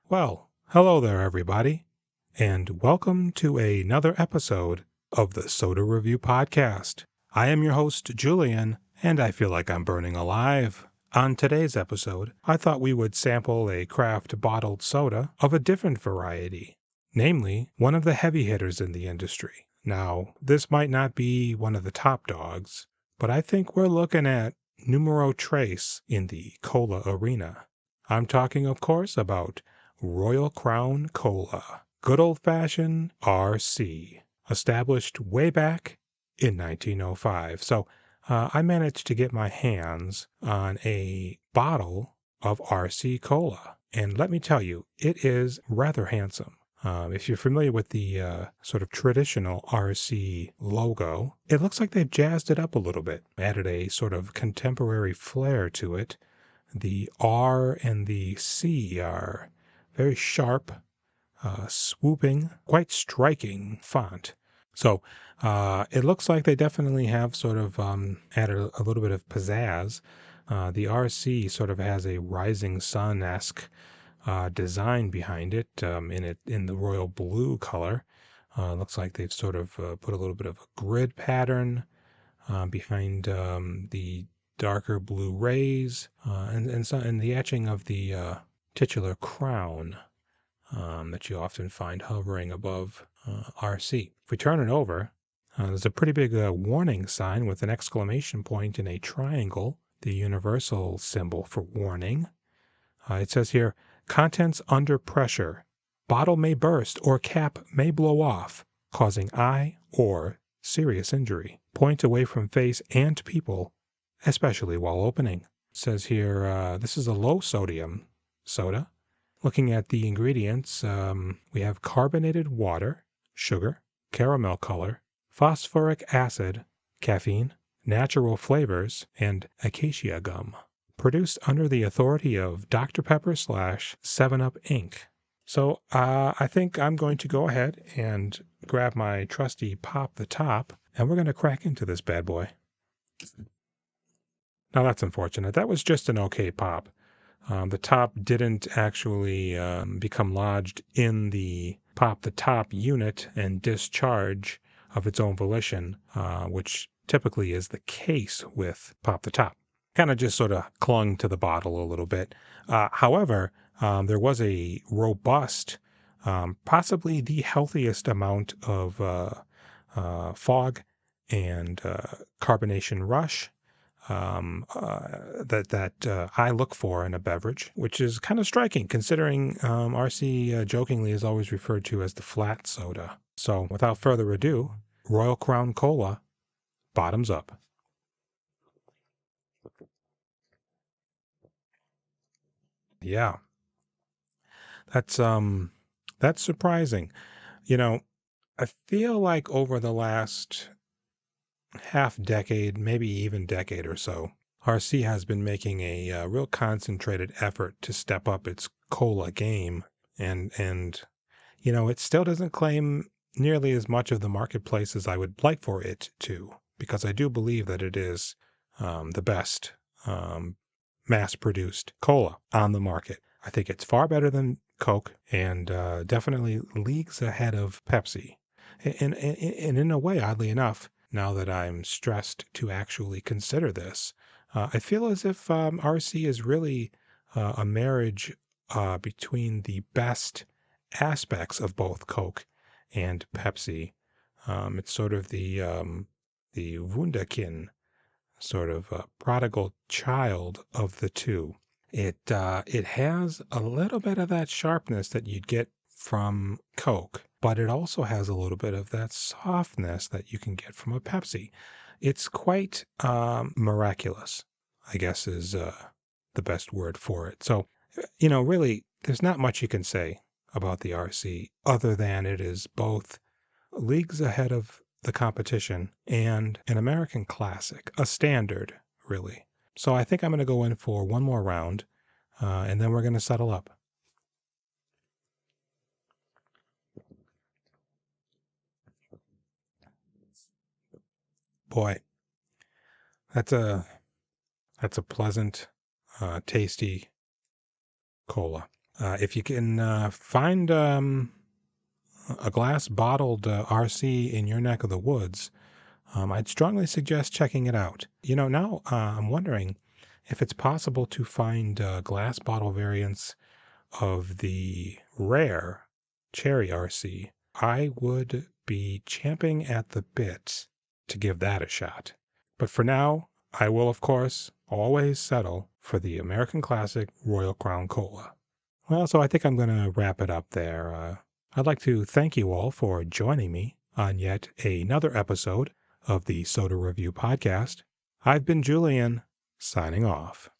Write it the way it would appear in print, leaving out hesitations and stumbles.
Well, hello there, everybody, and welcome to another episode of the Soda Review Podcast. I am your host, Julian, and I feel like I'm burning alive. On today's episode, I thought we would sample a craft bottled soda of a different variety, namely one of the heavy hitters in the industry. Now, this might not be one of the top dogs, but I think we're looking at numero tres in the cola arena. I'm talking, of course, about Royal Crown Cola, good old-fashioned RC, established way back in 1905. I managed to get my hands on a bottle of RC Cola, and let me tell you, it is rather handsome. If you're familiar with the sort of traditional RC logo, it looks like they've jazzed it up a little bit, added a sort of contemporary flair to it. The R and the C are very sharp, swooping, quite striking font. It looks like they definitely have sort of added a little bit of pizzazz. The RC sort of has a rising sun-esque design behind it, in the royal blue color. Looks like they've sort of put a little bit of a grid pattern behind the darker blue rays, and the etching of the titular crown that you often find hovering above RC. If we turn it over, there's a pretty big warning sign with an exclamation point and a triangle, the universal symbol for warning. It says here, contents under pressure. Bottle may burst or cap may blow off, causing eye or serious injury. Point away from face and people, especially while opening. It says here, this is a low sodium soda. Looking at the ingredients, we have carbonated water, sugar, caramel color, phosphoric acid, caffeine, natural flavors, and acacia gum. Produced under the authority of Dr. Pepper / 7-Up Inc. I think I'm going to go ahead and grab my trusty Pop the Top, and we're going to crack into this bad boy. Now that's unfortunate. That was just an okay pop. The top didn't actually become lodged in the Pop the Top unit and discharge of its own volition, which typically is the case with Pop the Top. Kind of just sort of clung to the bottle a little bit. However, there was a robust, possibly the healthiest amount of fog and carbonation rush that I look for in a beverage, which is kind of striking considering RC jokingly is always referred to as the flat soda. So without further ado, Royal Crown Cola, bottoms up. Yeah, that's surprising. You know, I feel like over the last half decade, maybe even decade or so, RC has been making a real concentrated effort to step up its cola game, and it still doesn't claim nearly as much of the marketplace as I would like for it to, because I do believe that it is the best mass-produced cola on the market. I think it's far better than Coke and definitely leagues ahead of Pepsi. And in a way, oddly enough, now that I'm stressed to actually consider this, I feel as if RC is really a marriage between the best aspects of both Coke and Pepsi. It's sort of the Wunderkind, sort of prodigal child of the two. It has a little bit of that sharpness that you'd get from Coke, but it also has a little bit of that softness that you can get from a Pepsi. It's quite miraculous, I guess is the best word for it. So, really, there's not much you can say about the RC other than it is both leagues ahead of the competition and an American classic, a standard, really. So I think I'm going to go in for one more round, and then we're going to settle up. Boy, that's a pleasant, tasty cola. If you can find a glass bottled RC in your neck of the woods, I'd strongly suggest checking it out. Now I'm wondering if it's possible to find glass bottle variants of the rare cherry RC. I would be champing at the bit to give that a shot. But for now, I will, of course, always settle for the American Classic Royal Crown Cola. Well, so I think I'm going to wrap it up there. I'd like to thank you all for joining me on yet another episode of the Soda Review Podcast. I've been Julian, signing off.